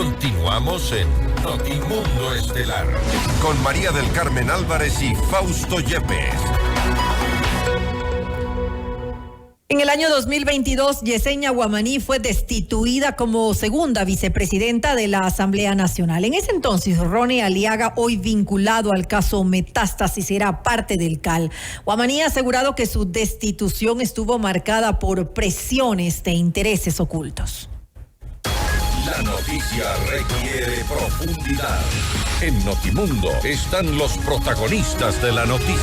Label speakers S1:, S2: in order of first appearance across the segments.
S1: Continuamos en Notimundo Estelar con María del Carmen Álvarez y Fausto Yepes.
S2: En el año 2022, Yesenia Guamaní fue destituida como segunda vicepresidenta de la Asamblea Nacional. En ese entonces, Ronnie Aliaga, hoy vinculado al caso Metástasis, era parte del CAL. Guamaní ha asegurado que su destitución estuvo marcada por presiones de intereses ocultos.
S1: La noticia requiere profundidad. En Notimundo están los protagonistas de la noticia.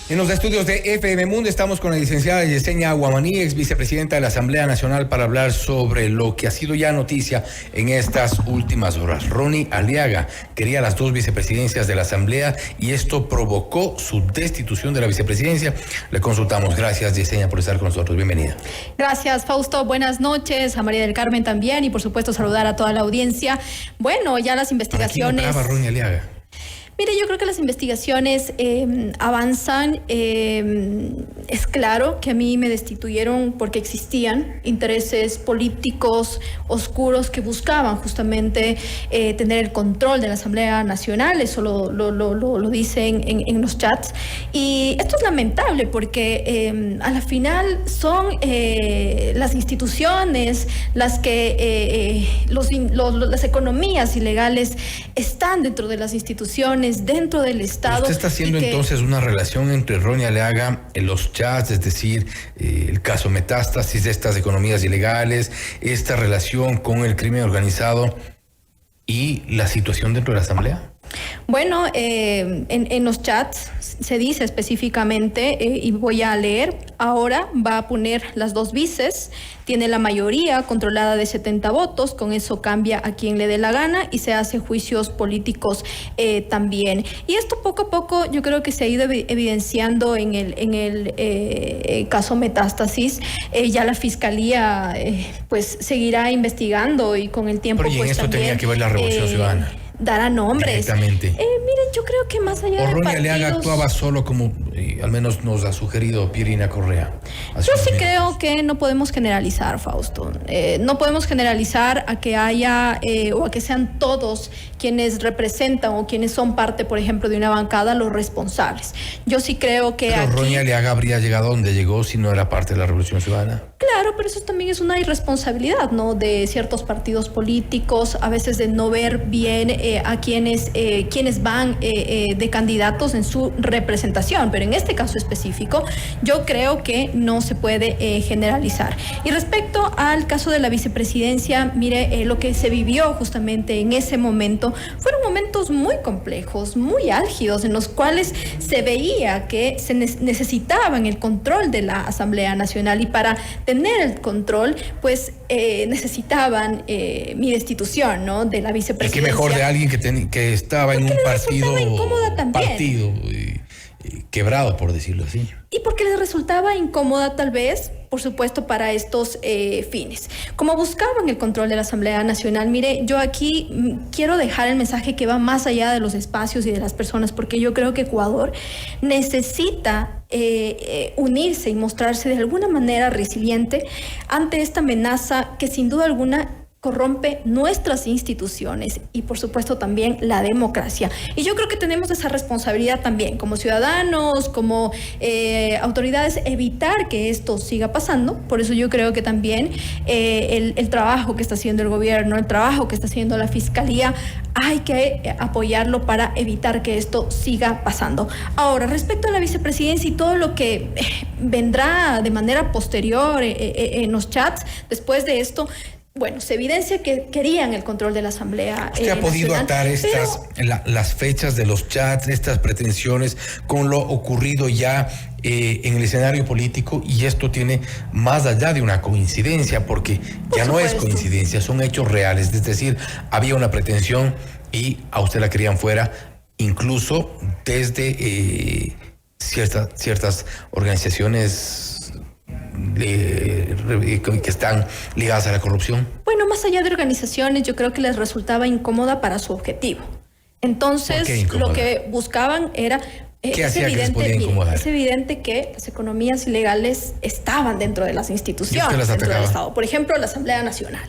S3: En los estudios de FM Mundo estamos con la licenciada Yesenia Guamaní, ex vicepresidenta de la Asamblea Nacional, para hablar sobre lo que ha sido ya noticia en estas últimas horas. Ronnie Aliaga quería las dos vicepresidencias de la Asamblea y esto provocó su destitución de la vicepresidencia. Le consultamos. Gracias, Yesenia, por estar con nosotros. Bienvenida.
S4: Gracias, Fausto. Buenas noches. A María del Carmen también, y por supuesto saludar a toda la audiencia. Bueno, ya las investigaciones...
S3: ¿Para quién operaba Ronnie Aliaga?
S4: Mire, yo creo que las investigaciones avanzan. Es claro que a mí me destituyeron porque existían intereses políticos oscuros que buscaban justamente tener el control de la Asamblea Nacional. Eso lo dicen en los chats. Y esto es lamentable porque a la final son las instituciones las que las economías ilegales están dentro de las instituciones, dentro del Estado.
S3: ¿Usted está haciendo entonces una relación entre Ronnie Aliaga, los chats, es decir, el caso Metástasis, estas economías ilegales, esta relación con el crimen organizado y la situación dentro de la Asamblea?
S4: Bueno, en los chats se dice específicamente, y voy a leer, ahora va a poner las dos vices, tiene la mayoría controlada de 70 votos, con eso cambia a quien le dé la gana y se hace juicios políticos también. Y esto poco a poco yo creo que se ha ido evidenciando en el caso Metástasis. Ya la Fiscalía pues seguirá investigando y con el tiempo...
S3: Pero y en
S4: pues
S3: esto
S4: también,
S3: tenía que ver la Revolución Ciudadana.
S4: Dará nombres.
S3: Directamente.
S4: Miren, yo creo que más allá de
S3: Ronnie Aliaga actuaba solo, como al menos nos ha sugerido Pierina Correa.
S4: Yo sí creo que no podemos generalizar, Fausto. No podemos generalizar a que haya o a que sean todos quienes representan o quienes son parte, por ejemplo, de una bancada los responsables. Yo sí creo que
S3: Pero Ronnie Aliaga habría llegado donde llegó si no era parte de la Revolución Ciudadana.
S4: Claro, pero eso también es una irresponsabilidad, ¿no?, de ciertos partidos políticos, a veces de no ver bien a quienes van de candidatos en su representación. Pero en este caso específico, yo creo que no se puede generalizar. Y respecto al caso de la vicepresidencia, mire, lo que se vivió justamente en ese momento fueron momentos muy complejos, muy álgidos, en los cuales se veía que se necesitaban el control de la Asamblea Nacional, y para tener el control, pues necesitaban mi destitución, ¿no?, de la vicepresidencia.
S3: ¿Y qué mejor de alguien que estaba en un partido quebrado, por decirlo así?
S4: Y porque les resultaba incómoda, tal vez, por supuesto, para estos fines. Como buscaban el control de la Asamblea Nacional, mire, yo aquí quiero dejar el mensaje que va más allá de los espacios y de las personas, porque yo creo que Ecuador necesita unirse y mostrarse de alguna manera resiliente ante esta amenaza que sin duda alguna corrompe nuestras instituciones y por supuesto también la democracia. Y yo creo que tenemos esa responsabilidad también como ciudadanos, como autoridades, evitar que esto siga pasando. Por eso yo creo que también el trabajo que está haciendo el gobierno, el trabajo que está haciendo la Fiscalía, hay que apoyarlo para evitar que esto siga pasando. Ahora, respecto a la vicepresidencia y todo lo que vendrá de manera posterior en los chats, después de esto, bueno, se evidencia que querían el control de la Asamblea.
S3: ¿Usted ha podido atar las fechas de los chats, estas pretensiones, con lo ocurrido ya en el escenario político? Y esto tiene más allá de una coincidencia, porque ya no es coincidencia, son hechos reales. Es decir, había una pretensión y a usted la querían fuera, incluso desde ciertas organizaciones que están ligadas a la corrupción.
S4: Bueno, más allá de organizaciones, yo creo que les resultaba incómoda para su objetivo. Entonces, lo que buscaban era
S3: ¿Qué hacía que les podía incomodar?
S4: Es evidente que las economías ilegales estaban dentro de las instituciones, dentro del Estado. Por ejemplo, la Asamblea Nacional.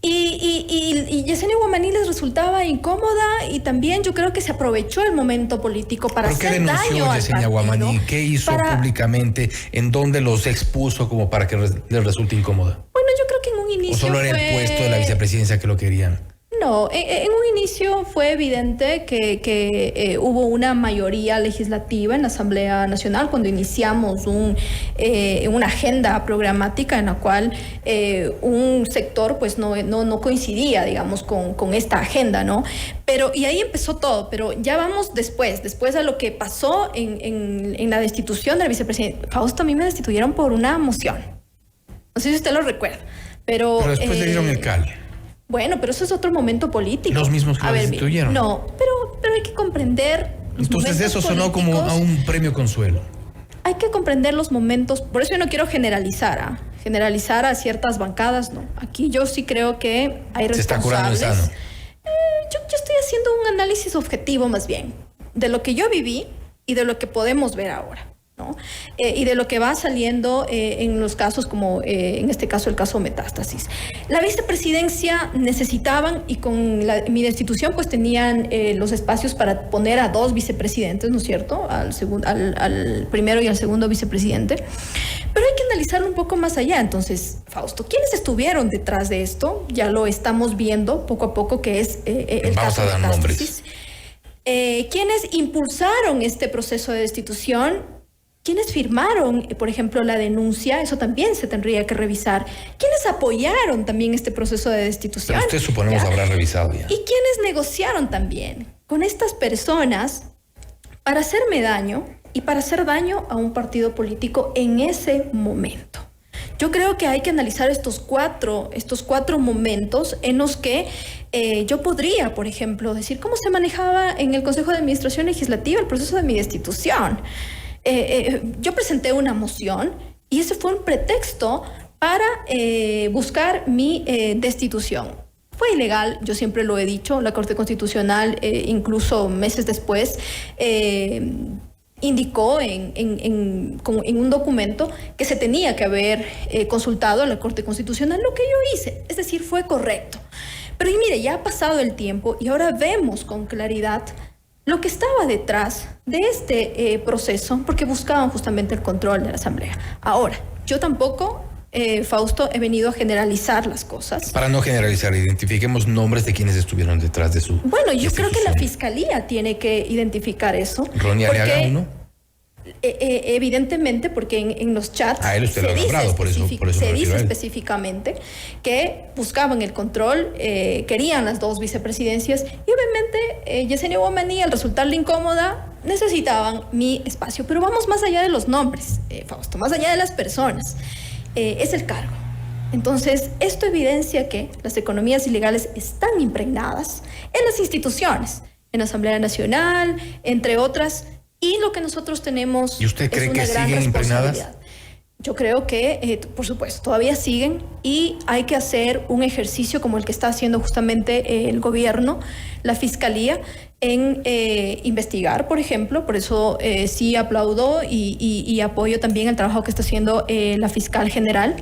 S4: Y Yesenia Guamaní les resultaba incómoda y también yo creo que se aprovechó el momento político para hacer daño al partido. ¿Por qué denunció
S3: Yesenia Guamaní? ¿Qué hizo públicamente? ¿En dónde los expuso como para que les resulte incómoda?
S4: Bueno, yo creo que en un inicio
S3: ¿O solo era el puesto de la vicepresidencia que lo querían?
S4: No, en un inicio fue evidente que hubo una mayoría legislativa en la Asamblea Nacional cuando iniciamos una agenda programática en la cual un sector pues no coincidía, digamos, con esta agenda, ¿no? Y ahí empezó todo, pero ya vamos después a lo que pasó en la destitución del vicepresidente. Fausto, a mí me destituyeron por una moción. No sé si usted lo recuerda, pero
S3: después le dieron el CAL.
S4: Bueno, pero eso es otro momento político.
S3: Los mismos que lo destituyeron.
S4: No, pero hay que comprender.
S3: Entonces eso sonó como a un premio consuelo.
S4: Hay que comprender los momentos. Por eso yo no quiero generalizar. Generalizar a ciertas bancadas, no. Aquí yo sí creo que hay responsables. Se está curando el sano. Yo estoy haciendo un análisis objetivo más bien de lo que yo viví y de lo que podemos ver ahora, ¿no? Y de lo que va saliendo en los casos como en este caso el caso Metástasis. La vicepresidencia necesitaban y con mi destitución pues tenían los espacios para poner a 2 vicepresidentes, ¿no es cierto? Al primero y al segundo vicepresidente. Pero hay que analizarlo un poco más allá. Entonces, Fausto, ¿quiénes estuvieron detrás de esto? Ya lo estamos viendo poco a poco, que es el
S3: Vamos
S4: caso
S3: a dar
S4: Metástasis.
S3: nombres.
S4: ¿Quiénes impulsaron este proceso de destitución? ¿Quiénes firmaron, por ejemplo, la denuncia? Eso también se tendría que revisar. ¿Quiénes apoyaron también este proceso de destitución?
S3: Pero usted suponemos habrá revisado ya.
S4: ¿Y quiénes negociaron también con estas personas para hacerme daño y para hacer daño a un partido político en ese momento? Yo creo que hay que analizar estos cuatro momentos en los que yo podría, por ejemplo, decir cómo se manejaba en el Consejo de Administración Legislativa el proceso de mi destitución. Yo presenté una moción y ese fue un pretexto para buscar mi destitución. Fue ilegal, yo siempre lo he dicho. La Corte Constitucional, incluso meses después, indicó en un documento que se tenía que haber consultado a la Corte Constitucional lo que yo hice. Es decir, fue correcto. Pero y mire, ya ha pasado el tiempo y ahora vemos con claridad lo que estaba detrás de este proceso, porque buscaban justamente el control de la Asamblea. Ahora, yo tampoco, Fausto, he venido a generalizar las cosas.
S3: Para no generalizar, identifiquemos nombres de quienes estuvieron detrás de su
S4: Bueno, yo creo que la Fiscalía tiene que identificar eso.
S3: ¿Ronnie Aliaga uno?
S4: Evidentemente, porque en los chats
S3: a él usted lo ha nombrado, por eso
S4: se dice específicamente que buscaban el control, querían las 2 vicepresidencias y obviamente Yesenia Guamaní, al resultarle incómoda, necesitaban mi espacio. Pero vamos más allá de los nombres, Fausto, más allá de las personas, es el cargo. Entonces, esto evidencia que las economías ilegales están impregnadas en las instituciones, en la Asamblea Nacional, entre otras. Y lo que nosotros tenemos.
S3: ¿Y usted cree que siguen impregnadas?
S4: Yo creo que, por supuesto, todavía siguen y hay que hacer un ejercicio como el que está haciendo justamente el gobierno, la Fiscalía, en investigar, por ejemplo. Por eso sí aplaudo y apoyo también el trabajo que está haciendo la fiscal general.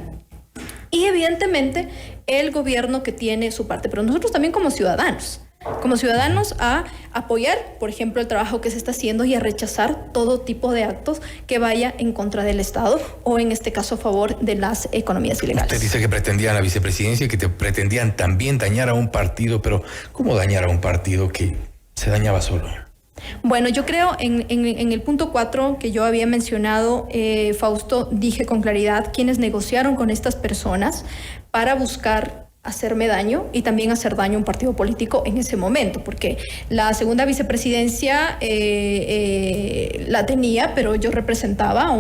S4: Y evidentemente el gobierno que tiene su parte, pero nosotros también como ciudadanos a apoyar, por ejemplo, el trabajo que se está haciendo y a rechazar todo tipo de actos que vaya en contra del Estado o en este caso a favor de las economías ilegales.
S3: Usted dice que pretendían la vicepresidencia y que pretendían también dañar a un partido, pero ¿cómo dañar a un partido que se dañaba solo?
S4: Bueno, yo creo en el punto 4 que yo había mencionado, Fausto, dije con claridad quienes negociaron con estas personas para buscar hacerme daño y también hacer daño a un partido político en ese momento, porque la segunda vicepresidencia la tenía, pero yo represento a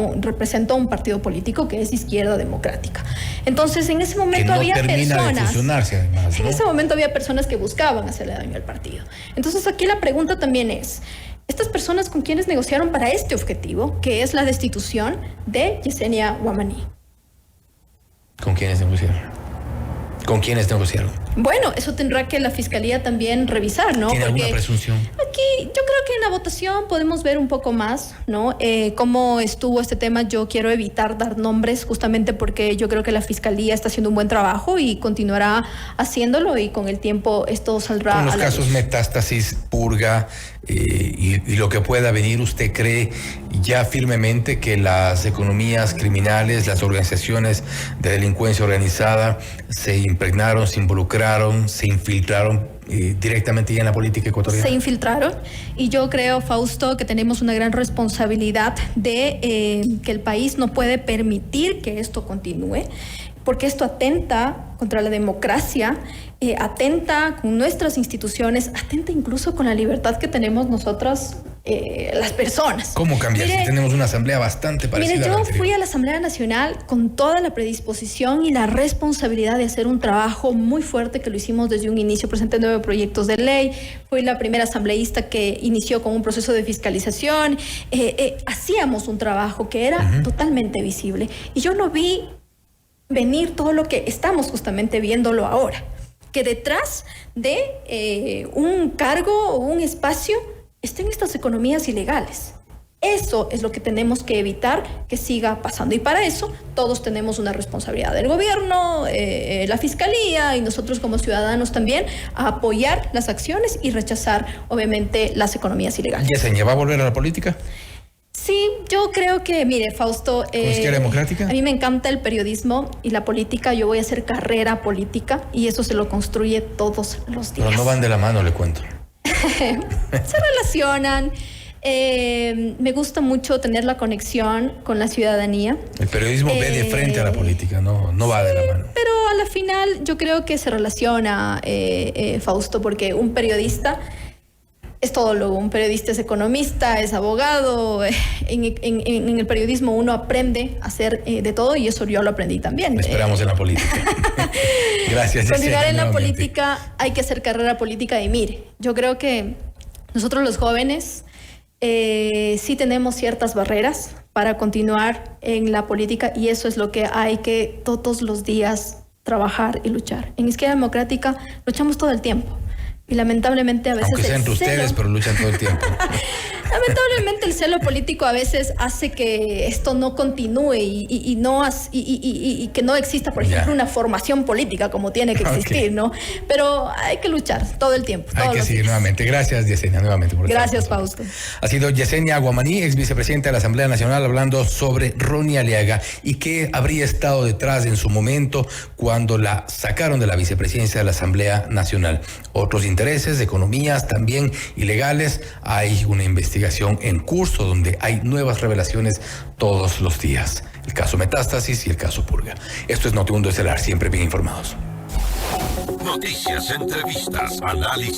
S4: un partido político que es Izquierda Democrática. Entonces, en ese momento había personas, además, ¿no? En ese momento había personas que buscaban hacerle daño al partido. Entonces, aquí la pregunta también es, estas personas con quienes negociaron para este objetivo, que es la destitución de Yesenia Guamaní.
S3: ¿Con quiénes negociaron? ¿Con quiénes negociaron?
S4: Bueno, eso tendrá que la Fiscalía también revisar, ¿no?
S3: ¿Tiene alguna presunción?
S4: Aquí yo creo que en la votación podemos ver un poco más, ¿no? Cómo estuvo este tema. Yo quiero evitar dar nombres justamente porque yo creo que la Fiscalía está haciendo un buen trabajo y continuará haciéndolo, y con el tiempo esto saldrá
S3: Con los
S4: a la
S3: casos
S4: luz.
S3: Metástasis, Purga y lo que pueda venir, ¿usted cree ya firmemente que las economías criminales, las organizaciones de delincuencia organizada se impregnaron, se involucraron, se infiltraron directamente ya en la política ecuatoriana?
S4: Se infiltraron, y yo creo, Fausto, que tenemos una gran responsabilidad de que el país no puede permitir que esto continúe, porque esto atenta contra la democracia, atenta con nuestras instituciones, atenta incluso con la libertad que tenemos nosotras, las personas.
S3: ¿Cómo cambiar si tenemos una asamblea bastante parecida
S4: Mire,
S3: a la
S4: yo
S3: anterior?
S4: fui a la Asamblea Nacional con toda la predisposición y la responsabilidad de hacer un trabajo muy fuerte, que lo hicimos desde un inicio. Presenté 9 proyectos de ley, fui la primera asambleísta que inició con un proceso de fiscalización. Hacíamos un trabajo que era totalmente visible, y yo no vi venir todo lo que estamos justamente viéndolo ahora, que detrás de un cargo o un espacio estén estas economías ilegales. Eso es lo que tenemos que evitar que siga pasando, y para eso todos tenemos una responsabilidad, del gobierno, la Fiscalía y nosotros como ciudadanos también, a apoyar las acciones y rechazar obviamente las economías ilegales.
S3: ¿Yesenia va a volver a la política?
S4: Sí, yo creo que, mire, Fausto,
S3: ¿Con Izquierda Democrática?
S4: A mí me encanta el periodismo y la política. Yo voy a hacer carrera política, y eso se lo construye todos los días.
S3: Pero no van de la mano, le cuento.
S4: Se relacionan. Me gusta mucho tener la conexión con la ciudadanía.
S3: El periodismo ve de frente a la política, no va de la mano.
S4: Pero a la final yo creo que se relaciona, Fausto, porque un periodista es todólogo, un periodista es economista, es abogado. En el periodismo uno aprende a hacer de todo, y eso yo lo aprendí también.
S3: Esperamos en la política. Gracias.
S4: Continuar en la
S3: nuevamente.
S4: política, hay que hacer carrera política. Y mire, yo creo que nosotros los jóvenes sí tenemos ciertas barreras para continuar en la política, y eso es lo que hay que todos los días trabajar y luchar. En Izquierda Democrática luchamos todo el tiempo, y lamentablemente a veces
S3: Aunque sea entre ustedes, pero luchan todo el tiempo.
S4: lamentablemente el celo político a veces hace que esto no continúe y que no exista, por ejemplo, una formación política como tiene que existir, ¿no? Pero hay que luchar todo el tiempo.
S3: Hay que seguir nuevamente. Gracias, Yesenia, nuevamente por estar
S4: Gracias,
S3: con nosotros.
S4: Fausto.
S3: Ha sido Yesenia Guamaní, ex vicepresidenta de la Asamblea Nacional, hablando sobre Ronnie Aliaga y qué habría estado detrás en su momento cuando la sacaron de la vicepresidencia de la Asamblea Nacional. Otros intereses, economías también ilegales. Hay una investigación en curso donde hay nuevas revelaciones todos los días. El caso Metástasis y el caso Purga. Esto es Notimundo Estelar, siempre bien informados.
S1: Noticias, entrevistas, análisis.